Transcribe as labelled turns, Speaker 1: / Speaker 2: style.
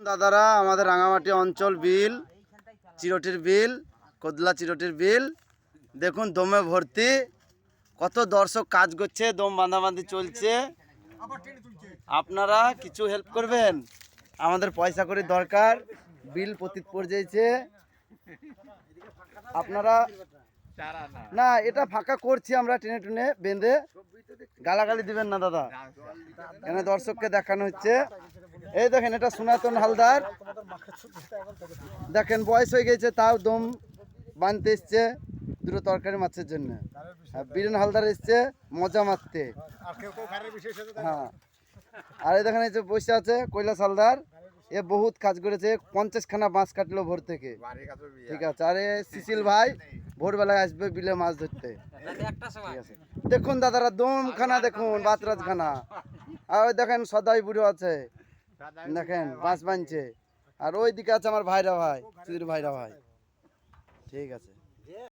Speaker 1: দাদারা আমাদের রাঙামাটি অঞ্চল বিল, চিরটির বিল, কদলা চিরটির বিল দেখুন দমে ভর্তি। কত দর্শক কাজ করছে, দম বাঁধাবাঁধি চলছে। আপনারা কিছু হেল্প করবেন, আমাদের পয়সা করে দরকার। বিল পতিত পড়ে যাইছে। আপনারা না, এটা ফাঁকা করছি আমরা টেনে টেনে বেঁধে। গালাগালি দিবেন না দাদা, এখানে দর্শককে দেখানো হচ্ছে। এই দেখেন, এটা সনাতন হালদার, দেখেন বয়স হয়ে গেছে তাও দম বাঁধতে এসছে দুটো তরকারি মাছের জন্য। বীরেন হালদার এসছে মজা মারতে। হ্যাঁ, আর এই দেখেন এই যে বসে আছে কৈলাস হালদার, এ বহুত কাজ করেছে, 50খানা বাঁশ কাটলো ভোর থেকে। ঠিক আছে। আর এ সিসিল ভাই ভোরবেলায় আসবে বিলে মাছ ধরতে। ঠিক আছে, দেখুন দাদারা দমখানা দেখুন, বাতরাজ খানা। আর ওই দেখেন সদাই বুড়ো আছে, দেখেন বাঁশ বাঁধছে। আর ওই দিকে আছে আমার ভাইরা ভাই, চুদির ভাইরা ভাই। ঠিক আছে।